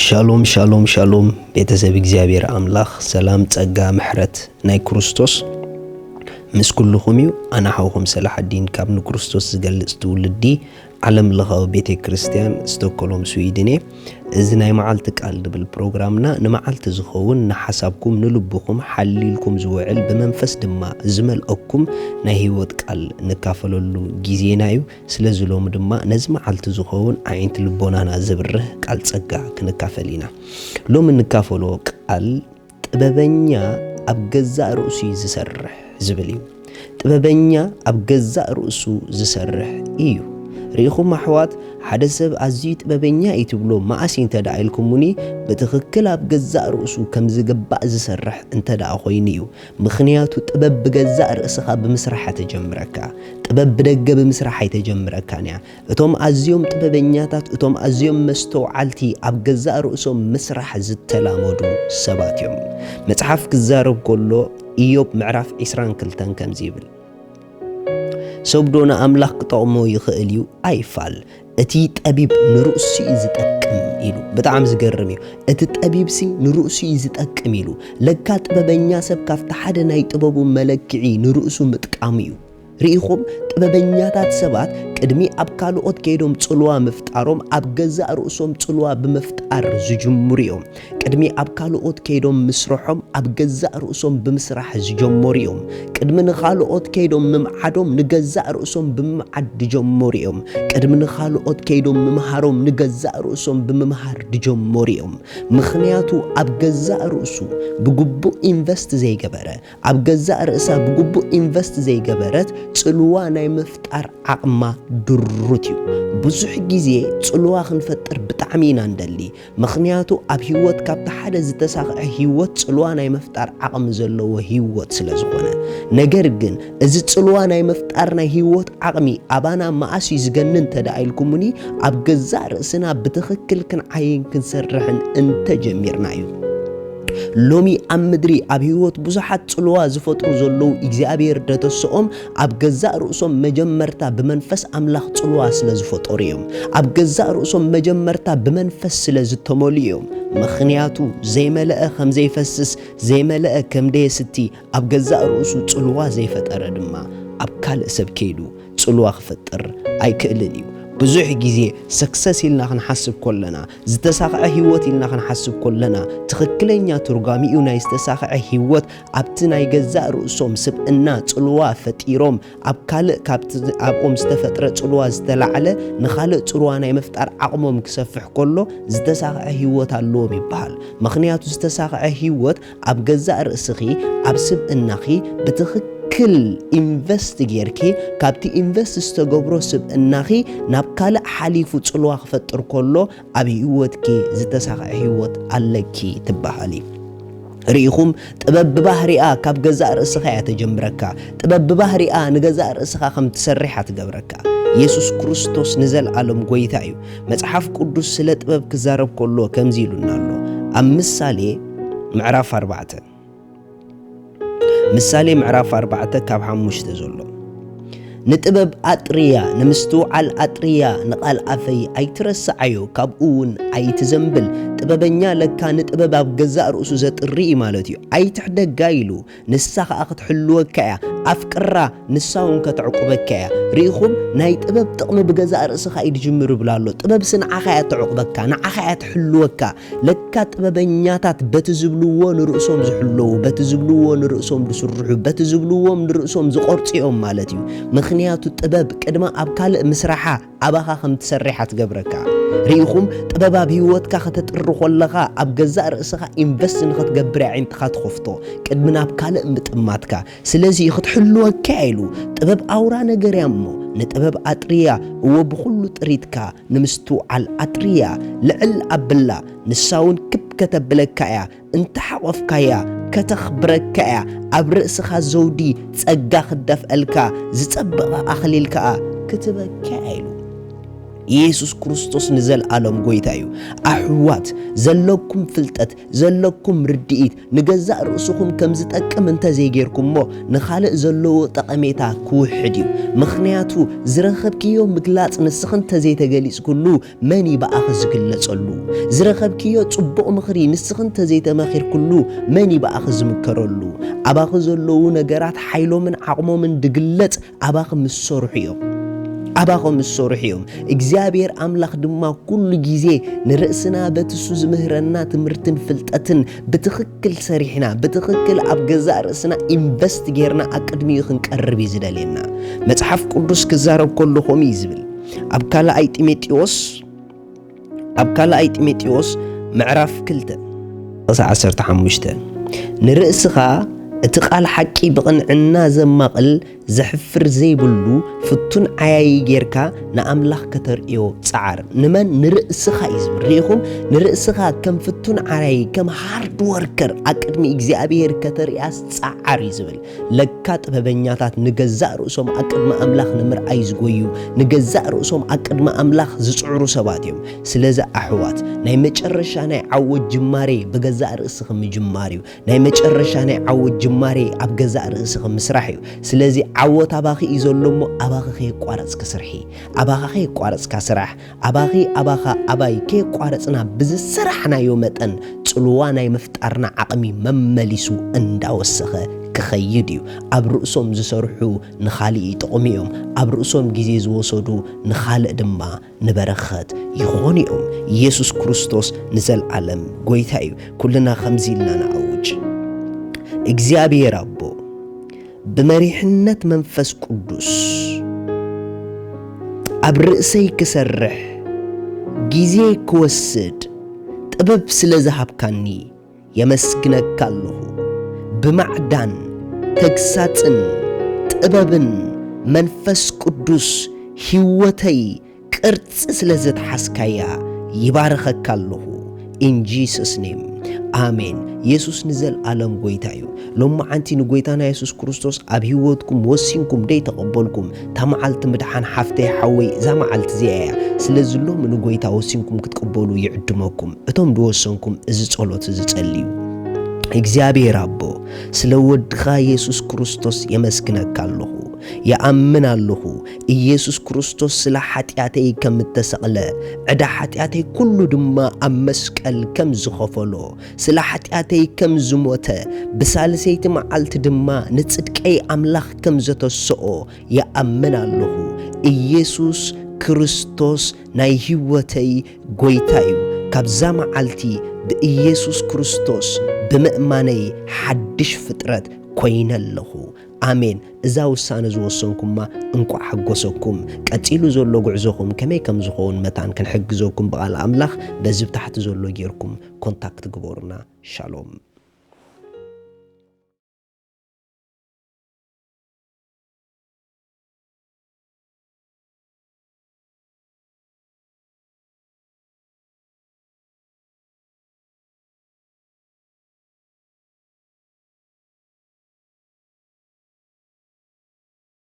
ሻሎም ሻሎም ሻሎም ቤተሰብ እግዚአብሔር አምላኽ ሰላም ጸጋ ምሕረት ናይ ክርስቶስ ምስ ኩልኹም እዩ አና ሓውኹም ሰላሐዲን ካብ ንክርስቶስ ዝገልጽ ትውልዲ ዓለም ለኻዊ ቤተ ክርስቲያን ስቶክሆልም ስዊድን እዚ ናይ መዓልቲ ቃል ድብል ፕሮግራምና ንመዓልቲ ዝኸውን ንሓሳብኩም ንልብኹም ሓሊልኩም ዝውዕል ብመንፈስ ድማ ዝመልአኩም ናይ ህይወት ቃል ንካፈለሉ ጊዜና እዩ ስለዚ ሎም ድማ ነዚ መዓልቲ ዝኸውን ዓይንት ልቦናና ዝብርህ ቃል ጸጋ ክንካፈል ኢና ሎም ንካፈሎ ቃል ጥበበኛ ኣብ ገዛእ ርእሱ ዝሰርሕ ዝብል እዩ ጥበበኛ ኣብ ገዛእ ርእሱ ዝሰርሕ እዩ ريخم محوات حدا سب أزي ጥበበኛ ይትብሎ ማአሲ እንተዳ ኢልኩምኒ በትክክል ኣብ ገዛእ ርእሱ ከም ዝገባእ ዝሰርሕ እንተዳ ኮይኒዩ ምኽንያቱ ጥበብ በገዛእ ርእስኻ ብምስራሕ ተጀምረካ ጥበብ በደገ ብምስራሕ ተጀምረካንያ እቶም ኣዝዮም ጥበበኛታት እቶም ኣዝዮም መስተውዓልቲ ኣብ ገዛእ ርእሶም መስራሕ ዝተላመዱ ሰባት እዮም መጽሓፍ ክዛረብ ከሎ ኢዮብ ምዕራፍ 22 ከምዚ ይብል ሰብዶና አምላኽ ቅጣሞ ይኽእል እዩ አይፋል እቲ ጠቢብ ንርእሱ ይዝጠቅም ኢሉ በጣም ዝገርም እዩ እቲ ጠቢብሲ ንርእሱ ይዝጠቅም ኢሉ ለካ ጥበበኛ ሰብ ካፍታ ሓደ ናይ ጥበቡ መለክዒ ንርእሱ ምጥቃም እዩ ሪኢኹም ጥበበኛታት ሰባት ቅድሚ ኣብ ካልኦት ከይዶም ጽልዋ መፍጣሮም ኣብ ገዛእ ርእሶም ጽልዋ ብምፍጣር ዝጅምሩ እዮም ቅድሚ ኣብ ካልኦት ከይዶም ምስረሖም ኣብ ገዛእ ርእሶም ብምስራሕ ዝጀመሩ እዮም ቅድሚ ንኻልኦት ከይዶም ምምዓዶም ንገዛእ ርእሶም ብምምዓድ ዝጀመሩ እዮም ቅድሚ ንኻልኦት ከይዶም ምምሃሮም ንገዛእ ርእሶም ብምምሃር ዝጀመሩ እዮም ምኽንያቱ ኣብ ገዛእ ርእሱ ብግቡእ ኢንቨስት ዘይገበረ ኣብ ገዛእ ርእሳ ብግቡእ ኢንቨስት ዘይገበረት ጽልዋ ናይ መፍጣር ዓቕማ ድሩት እዩ ብዙሕ ግዜ ጽልዋ ክንፈጥር ብጣዕሚ ኢና እንደሊ ምኽንያቱ ኣብ ህይወት ካብ ሓደ ዝተሳኽዐ ህይወት ጽልዋ ናይ መፍጣር ዓቕሚ ዘለዎ ህይወት ስለ ዝኾነ ነገር ግን እዚ ጽልዋ ናይ መፍጣር ናይ ህይወት ዓቕሚ ኣባና ማአሲ ዝገንን ተዳኢልኩምኒ ኣብ ገዛእ ርእስና ብትኽክል ክንዓይን ክንሰርሕን እንተጀሚርና እዩ ሎሚ ኣብ ምድሪ ኣብ ህይወት ብዙሓት ጽልዋ ዝፈጥሩ ዘለዉ እግዚአብሔር ደተስኦም ኣብ ገዛእ ርእሶም መጀመርታ ብመንፈስ ኣምላኽ ጽልዋ ስለ ዝፈጠሩ እዮም ኣብ ገዛእ ርእሶም መጀመርታ ብመንፈስ ስለ ዝተመልኡ እዮም ምኽንያቱ ዘይመልአ ከም ዘይፈስስ ዘይመልአ ከም ደየስቲ ኣብ ገዛእ ርእሱ ጽልዋ ዘይፈጠረ ድማ ኣብ ካልእ ሰብ ከይዱ ጽልዋ ክፈጥር ኣይክእልን እዩ ብዙሕ ግዜ ሰክሰስ ኢልና ክንሓስብ ኮለና ዝተሳኽዐ ህይወት ኢልና ክንሓስብ ኮለና ትኽክለኛ ትርጓሚኡ ናይ ዝተሳኽዐ ህይወት ኣብቲ ናይ ገዛእ ርእሶም ስብእና ጽልዋ ፈጢሮም ኣብ ካልእ ካብቲ ኣብኦም ዝተፈጥረ ጽልዋ ዝተላዕለ ንኻልእ ጽልዋ ናይ መፍጣር ዓቕሞም ክሰፍሕ ኮሎ ዝተሳኽዐ ህይወት ኣለዎም ይበሃል ምኽንያቱ ዝተሳኽዐ ህይወት ኣብ ገዛእ ርእስኺ ኣብ ስብእናኺ ብትኽክል ኢንቨስት ጌርኪ ካብቲ ኢንቨስት ዝተገብሮ ስብእናኺ ናብ ካልእ ሓሊፉ ጽልዋ ክፈጥር ኮሎ ኣብ ህይወትኪ ዝተሳኽዐ ህይወት ኣለኪ ትበሃል ሪኢኹም ጥበብ ብባህሪኣ ካብ ገዛእ ርእስኻ ተጀምረካ ጥበብ ብባህሪኣ ንገዛእ ርእስኻ ከም ትሰርሕ ትገብረካ ኢየሱስ ክርስቶስ ንዘለዓለም ጎይታ እዩ መጽሓፍ ቅዱስ ስለ ጥበብ ክዛረብ ኮሎ ከምዚ ኢሉና ኣሎ ኣብ ምሳሌ ምዕራፍ 4 ምሳሌ ምዕራፍ 4 ካብ 5 ዘሎ ንጥበብ አጥሪያ ንምስተውዓል አጥሪያ ንቃልዓፈይ ኣይትረስዓዮ ካብኡውን ኣይትዘንብል ጥበበኛ ለካ ንጥበብ ኣብ ገዛእ ርእሱ ዘጥሪ ማለት እዩ ኣይትሕደጋ ኢሉ ንሳ ከዓ ክትሕልወካ እያ ኣፍቅራ ንሳውን ከተዕቁበካ እያ ሪኢኹም ናይ ጥበብ ጥቕሚ ብገዛእ ርእስኻ ይጅምር ብላ ኣሎ ጥበብ ስንዓኻ እያ ተዕቁበካ ንዓኻ እያ ትሕልወካ ለካ ጥበበኛታት በቲ ዝብልዎ ንርእሶም ዝሕልው በቲ ዝብልዎ ንርእሶም ዝስርሑ በቲ ዝብልዎም ንርእሶም ዝቆርጽዮም ማለት እዩ ምኽንያቱ ጥበብ ቅድማ ኣብ ካልእ ምስራሓ ኣባኻ ከም ትሰርሕ ትገብረካ ሪኢኹም ጥበብ ኣብ ህይወትካ ከተጥሪ ኮለኻ ኣብ ገዛእ ርእስኻ ኢንቨስት ንኽትገብር ዓይንትኻ ትኸፍቶ ቅድሚ ናብ ካልእ ምጥማትካ ስለዚ ክትሕልወካ ኢሉ ጥበብ ኣውራ ነገር እያ እሞ ንጥበብ ኣጥሪያ እወ ብኩሉ ጥሪትካ ንምስትውዓል ኣጥሪያ ልዕል ኣብላ ንሳውን ክብ ከተብለካ እያ እንተሓቆፍካያ ከተኽብረካ እያ ኣብ ርእስኻ ዘውዲ ጸጋ ክደፍአልካ ዝጸበቐ ኣኽሊል ከዓ ክትበካ ኢሉ ኢየሱስ ክርስቶስ ንዘለዓለም ጎይታ እዩ ኣሕዋት ዘለኩም ፍልጠት ዘለኩም ርድኢት ንገዛእ ርእስኩም ከም ዝጠቅም እንተዘይጌርኩምሞ ንኻልእ ዘለዎ ጠቐሜታ ክውሕድ እዩ ምኽንያቱ ዝረኸብክዮ ምግላጽ ንስኽን ተዘይተገሊጽኩሉ መን ይበኣኺ ዝግለጸሉ ዝረኸብክዮ ጽቡቕ ምኽሪ ንስኽን ተዘይተመኺርኩሉ መን ይበኣኺ ዝምከረሉ ኣባኺ ዘለዉ ነገራት ሓይሎምን ዓቕሞምን ድግለጽ ኣባኺ ምስ ሰርሑ እዮም ኣባኹም ዝሰርሑ እዮም እግዚአብሔር ኣምላኽ ድማ ኩሉ ግዜ ንርእስና በትሱ ዝምህረና ትምህርትን ፍልጠትን ብትኽክል ሰሪሕና ብትኽክል ኣብ ገዛእ ርእስና ኢንቨስት ጌርና ኣቅድሚኡ ክንቀርብ እዩ ዝደልየና መጽሓፍ ቅዱስ ክዛረብ ከለኹም እዩ ዝብል ኣብ ካልኣይ ጢሞቴዎስ ምዕራፍ 2:15 ንርእስኻ እቲ ቃል ሓቂ ብቕንዕና ዘማቕል ዘሕፍር ዘይብሉ ፍቱን ዓያይ ጌርካ ንኣምላኽ ከተርእዮ ጻዓር ንመን ንርእስኻ እዩ ዝብል ርኢኹም ንርእስኻ ከም ፍቱን ዓያይ ከም ሃርድ ወርከር ኣቅድሚ እግዚኣብሔር ከተርእያስ ጻዓር እዩ ዝብል ለካ ጥበበኛታት ንገዛእ ርእሶም ኣቅድሚ ኣምላኽ ንምርኣይ ዝጎዩ ንገዛእ ርእሶም ኣቅድሚ ኣምላኽ ዝጽዕሩ ሰባት እዮም ስለዚ ኣሕዋት ናይ መጨረሻ ናይ ዓወት ጅማሬ ብገዛእ ርእስኻ ምጅማር እዩ ናይ መጨረሻ ናይ ዓወት ጅማሬ ኣብ ገዛእ ርስኻ ምስራሕ እዩ ስለዚ ዓወት ኣባኺ እዩ ዘሎሞ ኣባኺ ከይቋረጽ ክስርሒ ኣባኺ ከይቋረጽ ካስራሕ ኣባኻ ኣባይ ከይቋረጽና ብዝስራሕናዮ መጠን ጽልዋ ናይ ምፍጣርና ዓቕሚ መመሊሱ እንዳወሰኸ ክኸይድ እዩ ኣብ ርእሶም ዝሰርሑ ንኻልእ ይጥቕሚኦም ኣብ ርእሶም ግዜ ዝወሰዱ ንኻልእ ድማ ንበረኸት ይኾኑ እዮም ኢየሱስ ክርስቶስ ንዘለዓለም ጎይታ እዩ ኩልና ከምዚ ኢልና ንኣውጅ እግዚአብሔር አቦ በመሪሕነት መንፈስ ቅዱስ ኣብ ርእሰይ ክሰርሕ ጊዜ ክወስድ ጥበብ ስለዝሃብካኒ የመስግነካ ኣለኹ ብማዕዳን ተግሳጽን ጥበብን መንፈስ ቅዱስ ሕይወተይ ቅርጽ ስለዘተሓስካያ ይባረኸካ ኣለኹ in Jesus name አሜን ኢየሱስ ንዘለዓለም ጎይታ እዩ ሎማዓንቲ ንጎይታና ኢየሱስ ክርስቶስ ኣብ ህይወትኩም ወሲንኩም ደይ ተቀበልኩም ተማዓልቲ ምድሓን ሓፍተይ ሓወይ ዛማዓልቲ ዚያ ስለዚ ሎም ንጎይታ ወሲንኩም ክትቀበሉ ይዕድመኩም እቶም ድወሰንኩም እዚ ጸሎት እዚ ጸልዩ እግዚአብሔር አቦ ስለወድኻ ኢየሱስ ክርስቶስ የመስግነካ ኣለኹ يأمن الله ኢየሱስ ክርስቶስ ስለ ኃጢአተይ ከም ተሰቅለ ዕዳ ኃጢአተይ ኩሉ ድማ ኣብ መስቀል ከም ዝኸፈሎ ስለ ኃጢአተይ ከም ዝሞተ ብሳልሰይቲ መዓልቲ ድማ ንጽድቀይ አምላኽ ከም ዘተሰኦ يأمن الله ኢየሱስ ክርስቶስ ናይ ህይወተይ ጎይታ እዩ ካብዛ መዓልቲ በኢየሱስ ክርስቶስ ብምእማነይ ሓድሽ ፍጥረት ኮይነ ኣለኹ አሜን እዛ ውሳነ ዝወሰንኩማ እንቋ ሓጎሰኩም ቀጢሉ ዘሎ ጉዕዞኩም ከመይ ከም ዝኸውን መታን ክንሕግዘኩም በቃል አምላኽ በዚ ታሕቲ ዘሎ ጌርኩም ኮንታክት ግበሩና ሻሎም